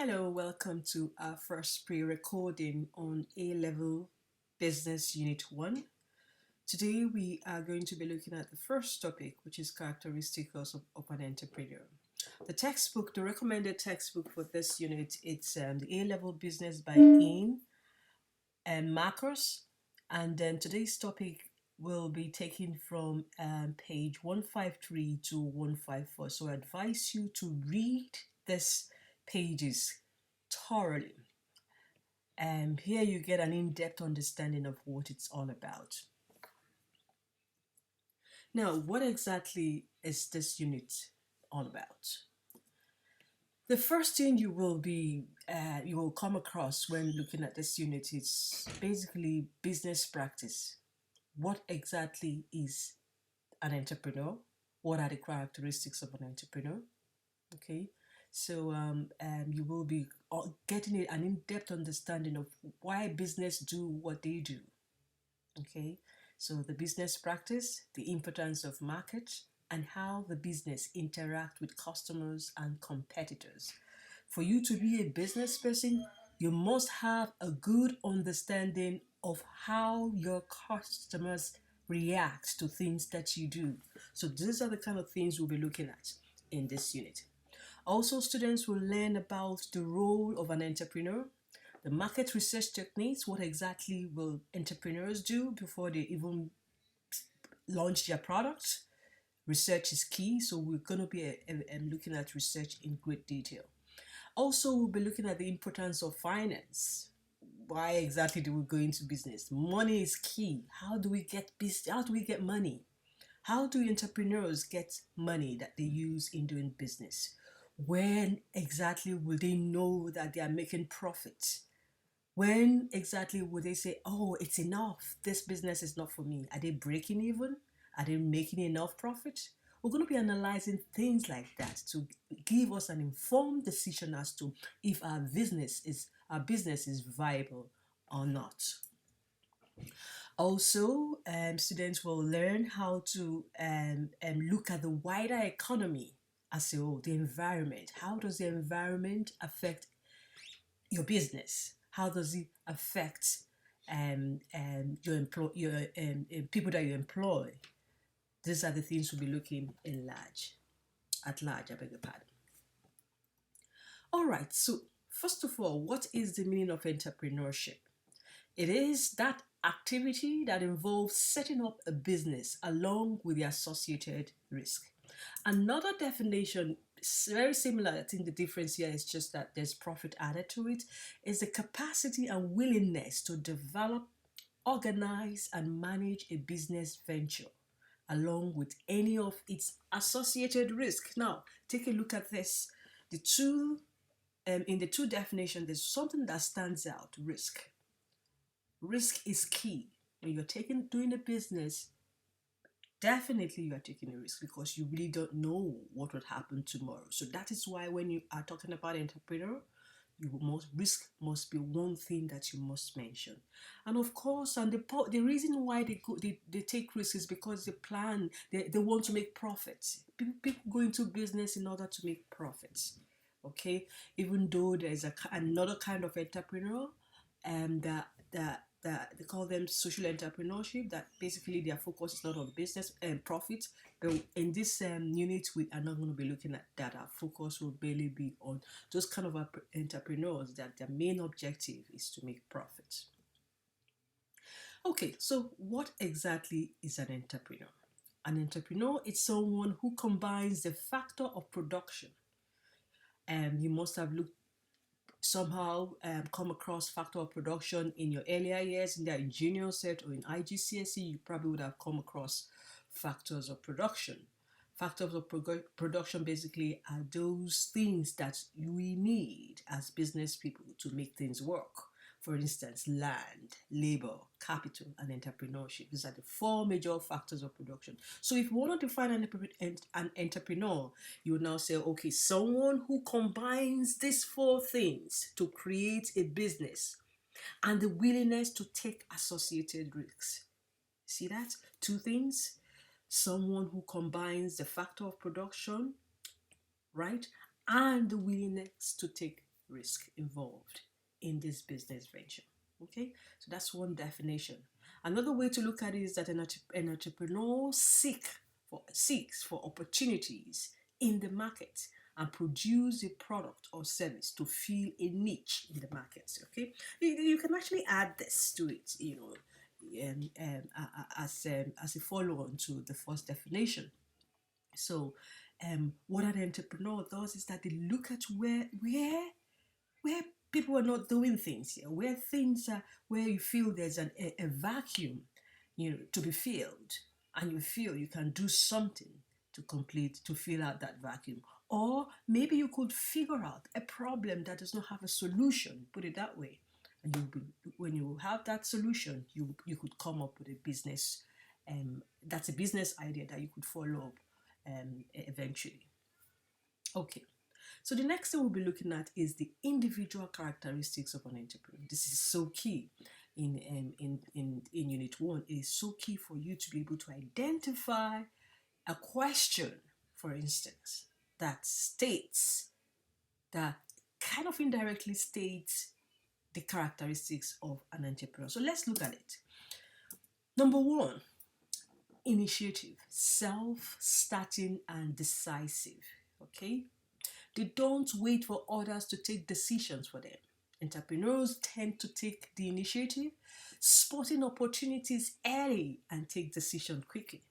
Hello, welcome to our first pre-recording on A-Level Business Unit 1. Today we are going to be looking at the first topic, which is characteristics of an entrepreneur. The recommended textbook for this unit, it's the A-Level Business by Ian and Marcus. And then today's topic will be taken from page 153 to 154. So I advise you to read this pages thoroughly. And here you get an in-depth understanding of what it's all about. Now, what exactly is this unit all about? The first thing you will come across when looking at this unit is basically business practice. What exactly is an entrepreneur? What are the characteristics of an entrepreneur? Okay, so you will be getting an in-depth understanding of why business do what they do. Okay, so the business practice, the importance of market, and how the business interact with customers and competitors. For you to be a business person, you must have a good understanding of how your customers react to things that you do. So these are the kind of things we'll be looking at in this unit. Also, students will learn about the role of an entrepreneur, the market research techniques, what exactly will entrepreneurs do before they even launch their products. Research is key, so we're going to be looking at research in great detail. Also, we'll be looking at the importance of finance. Why exactly do we go into business? Money is key. How do we get business? How do we get money? How do entrepreneurs get money that they use in doing business? When exactly will they know that they are making profit? When exactly will they say, oh, it's enough, this business is not for me? Are they breaking even? Are they making enough profit? We're going to be analyzing things like that to give us an informed decision as to if our business is viable or not. Also, students will learn how to look at the wider economy as a whole, the environment. How does the environment affect your business? How does it affect your people that you employ? These are the things we'll be looking at large, I beg your pardon. All right, so first of all, what is the meaning of entrepreneurship? It is that activity that involves setting up a business along with the associated risk. Another definition, very similar, I think the difference here is just that there's profit added to it, is the capacity and willingness to develop, organize, and manage a business venture along with any of its associated risk. Now, take a look at this. In the two definitions, there's something that stands out: risk. Risk is key. When you're doing a business, definitely you are taking a risk because you really don't know what would happen tomorrow. So that is why when you are talking about entrepreneur, risk must be one thing that you must mention. And of course, and the reason why they take risks is because they want to make profits. People go into business in order to make profits. Okay, even though there's another kind of entrepreneur, that they call them social entrepreneurship, that basically their focus is not on business and profit. But in this unit, we are not going to be looking at that. Our focus will barely be on those kind of entrepreneurs that their main objective is to make profits. Okay, so what exactly is an entrepreneur? An entrepreneur is someone who combines the factor of production. And you must have somehow come across factor of production in your earlier years, in the junior set or in IGCSE. You probably would have come across factors of production. Factors of production basically are those things that we need as business people to make things work. For instance, land, labor, capital, and entrepreneurship. These are the four major factors of production. So if you want to define an entrepreneur, you would now say, okay, someone who combines these four things to create a business and the willingness to take associated risks. See that? Two things. Someone who combines the factor of production, right, and the willingness to take risk involved in this business venture. Okay, so that's one definition. Another way to look at it is that an entrepreneur seeks for opportunities in the market and produce a product or service to fill a niche in the market. Okay, you can actually add this to it, as a follow-on to the first definition. So, what an entrepreneur does is that they look at where people are not doing things here, where things are, where you feel there's a vacuum, to be filled, and you feel you can do something to fill out that vacuum. Or maybe you could figure out a problem that does not have a solution, put it that way. And when you have that solution, you could come up with a business, that's a business idea that you could follow up eventually. Okay. So the next thing we'll be looking at is the individual characteristics of an entrepreneur. This is so key in Unit 1. It is so key for you to be able to identify a question, for instance, that kind of indirectly states the characteristics of an entrepreneur. So let's look at it. Number 1, initiative, self-starting and decisive. Okay? They don't wait for others to take decisions for them. Entrepreneurs tend to take the initiative, spotting opportunities early and take decisions quickly.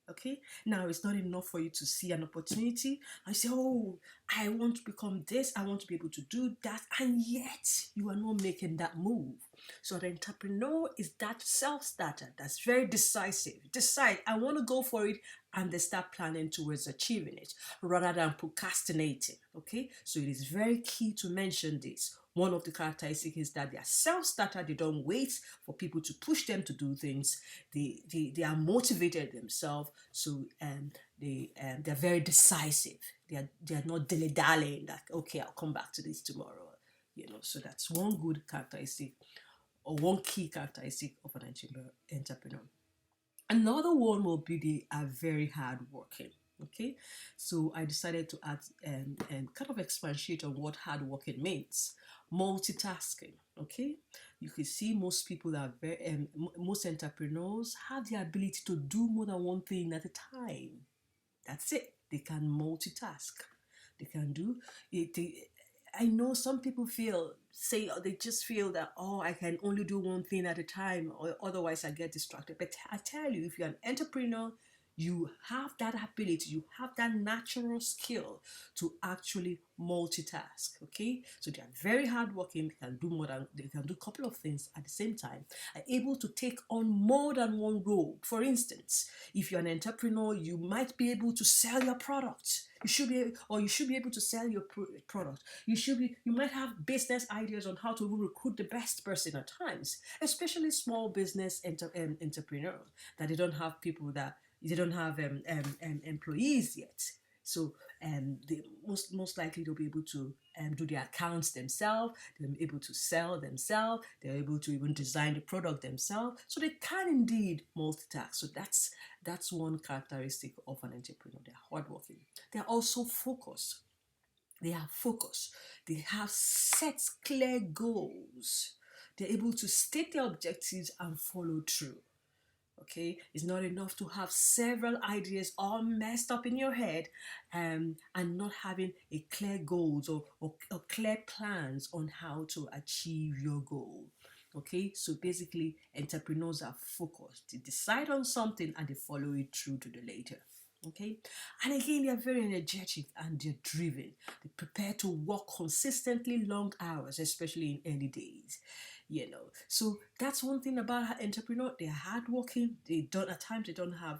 Okay, now it's not enough for you to see an opportunity and say, oh, I want to become this, I want to be able to do that, and yet you are not making that move. So the entrepreneur is that self-starter that's very decisive. Decide, I want to go for it, and they start planning towards achieving it rather than procrastinating. Okay, so it is very key to mention this. One of the characteristics is that they are self-starter. They don't wait for people to push them to do things. They are motivated themselves. So they're very decisive. They are not dilly-dallying that, okay, I'll come back to this tomorrow. So that's one good characteristic, or one key characteristic of an entrepreneur. Another one will be they are very hardworking. Okay, so I decided to add and kind of expatiate on what hardworking means. Multitasking. Okay, you can see most people are most entrepreneurs have the ability to do more than one thing at a time. That's it. They can multitask. They can do it. I know some people they just feel that, oh, I can only do one thing at a time, or otherwise I get distracted. But I tell you, if you're an entrepreneur, you have that ability, you have that natural skill to actually multitask. Okay, so they are very hardworking. They can do a couple of things at the same time, are able to take on more than one role. For instance, if you're an entrepreneur, you might be able to sell your product. You should be able to sell your product. You might have business ideas on how to recruit the best person at times, especially small business entrepreneurs that they don't have employees yet. So they most likely they'll be able to do their accounts themselves. They'll be able to sell themselves. They're able to even design the product themselves. So they can indeed multitask. So that's one characteristic of an entrepreneur. They're hardworking. They're also focused. They are focused. They have set clear goals. They're able to state their objectives and follow through. Okay, it's not enough to have several ideas all messed up in your head and not having a clear goals or clear plans on how to achieve your goal. Okay, so basically entrepreneurs are focused. They decide on something and they follow it through to the later. Okay, and again, they are very energetic and they're driven. They prepare to work consistently long hours, especially in early days. So that's one thing about entrepreneur. They're hardworking. They don't have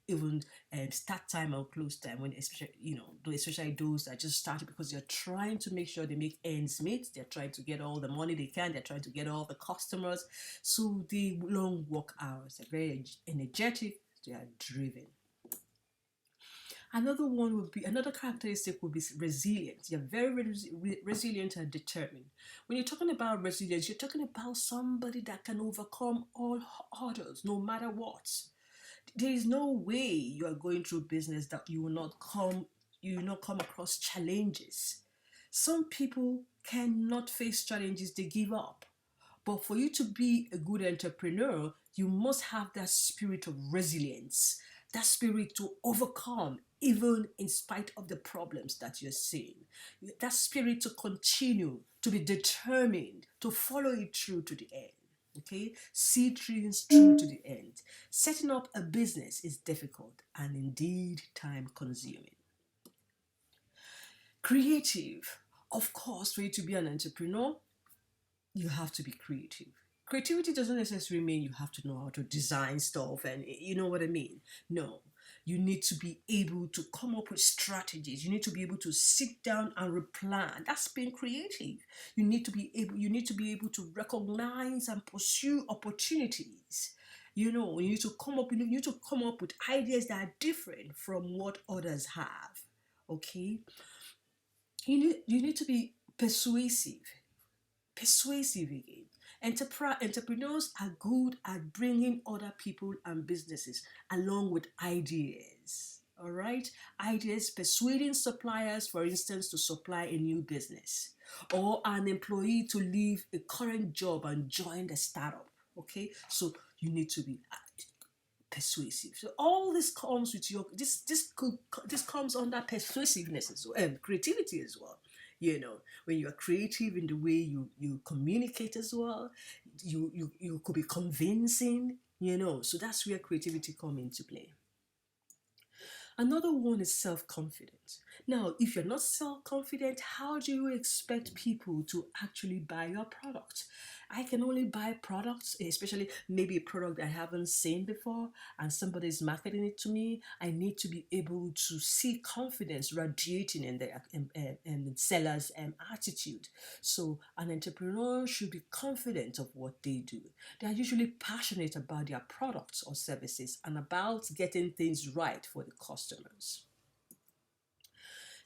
even start time or close time, when especially those that just started because they're trying to make sure they make ends meet. They're trying to get all the money they can. They're trying to get all the customers. So the long work hours. They're very energetic. They are driven. Another characteristic would be resilience. You're very resilient and determined. When you're talking about resilience, you're talking about somebody that can overcome all hurdles, no matter what. There is no way you are going through business that you will not come across challenges. Some people cannot face challenges, they give up. But for you to be a good entrepreneur, you must have that spirit of resilience, that spirit to overcome, even in spite of the problems that you're seeing. That spirit to continue, to be determined, to follow it through to the end. Okay, see things through to the end. Setting up a business is difficult and indeed time consuming. Creative. Of course, for you to be an entrepreneur, you have to be creative. Creativity doesn't necessarily mean you have to know how to design stuff and you know what I mean. No. You need to be able to come up with strategies. You need to be able to sit down and replan. That's being creative. You need to be able to recognize and pursue opportunities. You need to come up with ideas that are different from what others have. Okay? You need to be persuasive. Persuasive again. Entrepreneurs are good at bringing other people and businesses along with ideas. All right, ideas, persuading suppliers, for instance, to supply a new business, or an employee to leave a current job and join the startup. Okay, so you need to be persuasive. So all this comes with your this comes under persuasiveness as well, and creativity as well. When you are creative in the way you communicate as well, you could be convincing. So that's where creativity come into play. Another one is self-confidence. Now, if you're not self-confident, how do you expect people to actually buy your product? I can only buy products, especially maybe a product I haven't seen before and somebody's marketing it to me. I need to be able to see confidence radiating in the seller's attitude. So an entrepreneur should be confident of what they do. They are usually passionate about their products or services and about getting things right for the customers.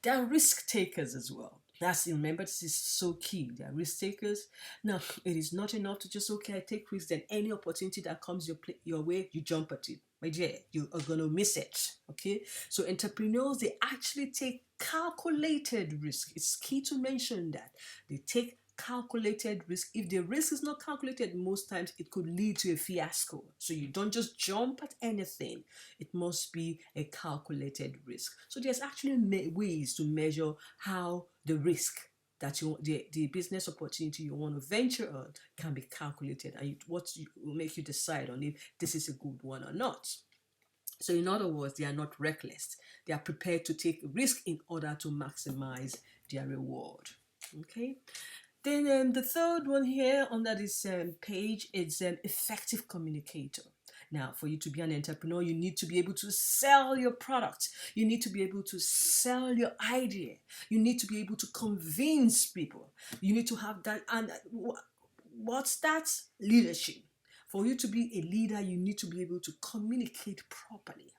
They are risk takers as well. Remember, this is so key. They are risk takers. Now, it is not enough to just, okay, I take risks, then any opportunity that comes your way, you jump at it. My dear, you are going to miss it. Okay? So entrepreneurs, they actually take calculated risk. It's key to mention that. They take calculated risk. If the risk is not calculated, most times it could lead to a fiasco. So you don't just jump at anything. It must be a calculated risk. So there's actually ways to measure how the risk the business opportunity you want to venture on can be calculated, and will make you decide on if this is a good one or not. So in other words, they are not reckless. They are prepared to take risk in order to maximize their reward. Okay. Then the third one here under this page is an effective communicator. Now, for you to be an entrepreneur, you need to be able to sell your product. You need to be able to sell your idea. You need to be able to convince people. You need to have that. And what's that? Leadership. For you to be a leader, you need to be able to communicate properly.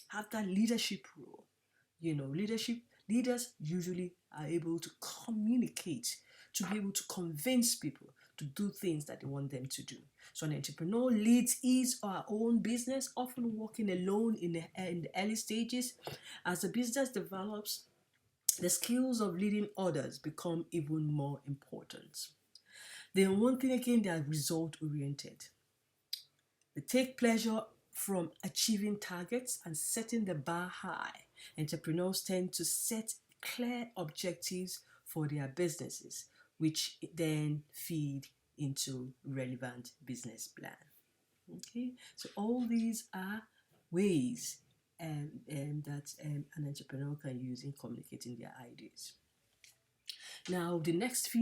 Have that leadership role. Leaders usually are able to communicate, to be able to convince people to do things that they want them to do. So an entrepreneur leads his or her own business, often working alone in the early stages. As the business develops, the skills of leading others become even more important. Then one thing again, they are result oriented. They take pleasure from achieving targets and setting the bar high. Entrepreneurs tend to set clear objectives for their businesses, which then feed into relevant business plan. Okay, so all these are ways that an entrepreneur can use in communicating their ideas. Now, the next few